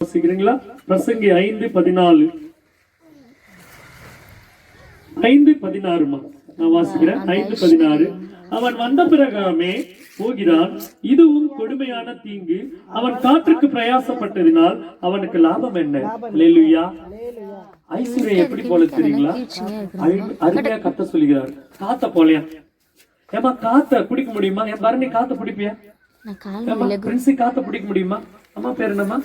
வாசிக்கிறீங்களா? பிரசங்கி 5:14 5:16 நான் வாசிக்கிறேன். 5:16 அவன் வந்த பிறகாமே போகிறான், இதுவும் கொடுமையான தீங்கு. அவன் காற்றுக்கு பிரயாசப்பட்டதினால் அவனுக்கு லாபம் என்ன? அல்லேலூயா. ஐஸ்வர்யம் எப்படி போல தெரியுங்களா? அருமையா கத்த சொல்லுகிறார். காத்த போலையா? ஏமா காத்த பிடிக்க முடியுமா? என் பரணி காத்த பிடிப்பியா? பிரின்சி காத்த பிடிக்க முடியுமா? அம்மா பேர் என்னம்மா?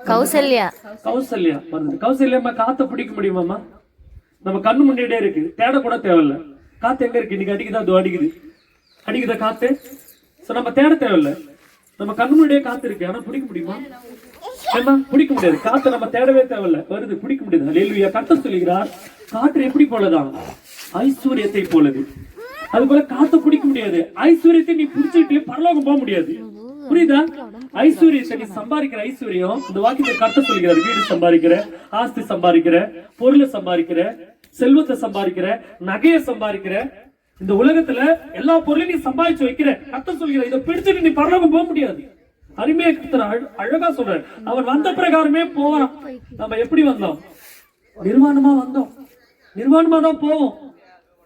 கௌசல்யா. கௌசல்யா கௌசல்யாம்மா காத்த பிடிக்க முடியுமாம்மா? நம்ம கண்ணு முன்னாடியே இருக்கு, தேட கூட தேவையில்ல. காத்து எங்க இருக்கு? இன்னைக்கு அடிக்குதா? அது அடிக்குதா காத்து? நம்ம தேட தேவையில்ல, நம்ம கண்ணு முன்னாடியே காத்து இருக்கு. ஆனா பிடிக்க முடியுமா? ஏமா பிடிக்க முடியாது. காத்து நம்ம தேடவே தேவையில்ல, வருது, பிடிக்க முடியாது. அல்லேலூயா. கர்த்தர் சொல்லுகிறார், காற்று எப்படி போலதான்? ஐஸ்வர்யத்தை போலது. அது போல காத்த பிடிக்க முடியாது. ஐஸ்வர்யத்தை நீ பிடிச்சிட்டு பரலோகம் போக முடியாது. புரியுதா? ஐஸ்வர்யத்தை நீ சம்பாதிக்கிற ஐஸ்வர்யம், இந்த வாக்கியத்தை கர்த்தர் சொல்லுகிறார். வீடு சம்பாதிக்கிற, ஆஸ்தி சம்பாதிக்கிற, பொருளை சம்பாதிக்கிற, செல்வத்தை சம்பாதிக்கிற, நகையை சம்பாதிக்கிற, இந்த உலகத்துல எல்லா பொருளையும் நீ சம்பாதிச்சு வைக்கிற. கர்த்தர் சொல்கிற, இதை பிடிச்சிட்டு நீ பரலோகம் போக முடியாது. அருமையா கர்த்தர் அழகா சொல்ற. அவன் வந்த பிரகாரமே போவான். நம்ம எப்படி வந்தோம்? நிர்வாணமா வந்தோம், நிர்வாணமா தான் போவோம்.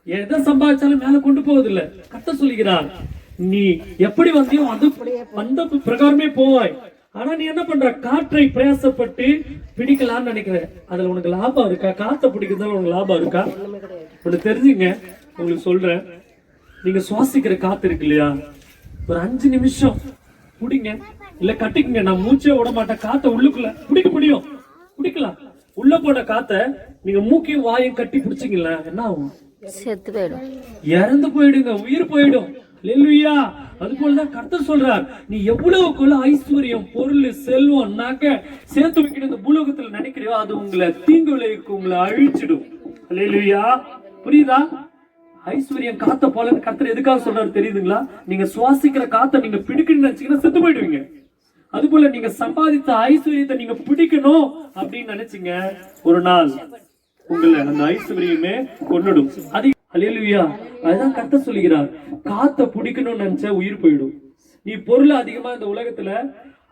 எதை சம்பாதிச்சாலும் மேல கொண்டு போவதில்லை. கர்த்தர் சொல்லுகிறார், நீ எப்படி வந்தியோ அது வந்த பிரகாரமே போவாய். ஆனா நீ என்ன பண்ற? காற்றை பிரயாசப்பட்டு பிடிக்கலாம்னு நினைக்கிற. அதுல உனக்கு லாபம் இருக்கா? காத்த பிடிக்கிறதால உனக்கு லாபம் இருக்கா? உனக்கு தெரிஞ்சுங்க, உங்களுக்கு சொல்றேன். நீங்க சுவாசிக்கிற காத்து இருக்கு இல்லையா, ஒரு 5 நிமிஷம் பிடிங்க, இல்ல கட்டிக்குங்க. நான் மூச்சே விட மாட்டேன். காத்த உள்ளுக்குள்ள பிடிக்க முடியும், பிடிக்கலாம். உள்ள போன காத்த நீங்க மூக்கையும் வாயும் கட்டி பிடிச்சிங்களா, என்ன ஆகும்? செத்து போயிடும், இறந்து போயிடுங்க, உயிர் போயிடும். அல்லேலூயா. அது போலதான் கர்த்தர் சொல்றார், நீ எவ்வளவுக்குள்ள ஐஸ்வர்யம், பொருள், செல்வம், நகை சேர்த்து வைக்கணும் இந்த பூலோகத்துல நினைக்கிறியோ, அது உங்களை தீங்கு விளைவிக்கும், உங்களை அழிச்சிடும். அல்லேலூயா. புரியுதா? ஐஸ்வர்யம் காத்த போல கர்த்தர் எதுக்காக சொல்றாரு தெரியுதுங்களா? நீங்க சுவாசிக்கிற காத்த நீங்க பிடிக்கணும்னு நினைச்சீங்கன்னா செத்து போயிடுவீங்க. அது போல நீங்க சம்பாதித்த ஐஸ்வர்யத்தை நீங்க பிடிக்கணும் அப்படின்னு நினைச்சீங்க, ஒரு நாள் உங்களை அந்த ஐஸ்வர்யமே கொன்னுடும். அல்லேலூயா. அதுதான் கர்த்தர் சொல்லுகிறார், காத்த பிடிக்கணும்னு நினைச்சா உயிர் போயிடும். நீ பொருள் அதிகமா இந்த உலகத்துல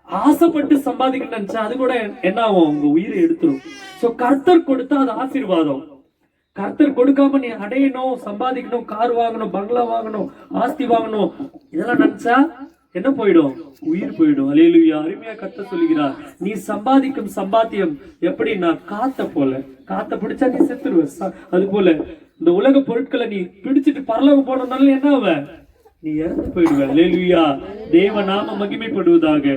ஆசைப்பட்டு சம்பாதிக்கணும்னு நினைச்சா அது கூட என்ன ஆகும்? உங்க உயிரை எடுத்துரும். சோ கர்த்தர் கொடுத்தா அது ஆசீர்வாதம். கர்த்தர் கொடுக்காம நீ அடையணும், சம்பாதிக்கணும், கார் வாங்கணும், பங்களா வாங்கணும், ஆஸ்தி வாங்கணும், இதெல்லாம் நினைச்சா என்ன போயிடும்? உயிர் போயிடும். அல்லேலூயா. அருமையா கர்த்தர் சொல்லுகிறார், நீ சம்பாதிக்கும் சம்பாத்தியம் எப்படின்னா காத்த போல. காத்த பிடிச்சா நீ செத்துருவ. அது போல இந்த உலக பொருட்களை நீ பிடிச்சிட்டு பரலோகம் போனதுனால என்ன ஆவ? நீ இறந்து போயிடுவ. அல்லேலூயா. தேவ நாம மகிமைப்படுவதாக.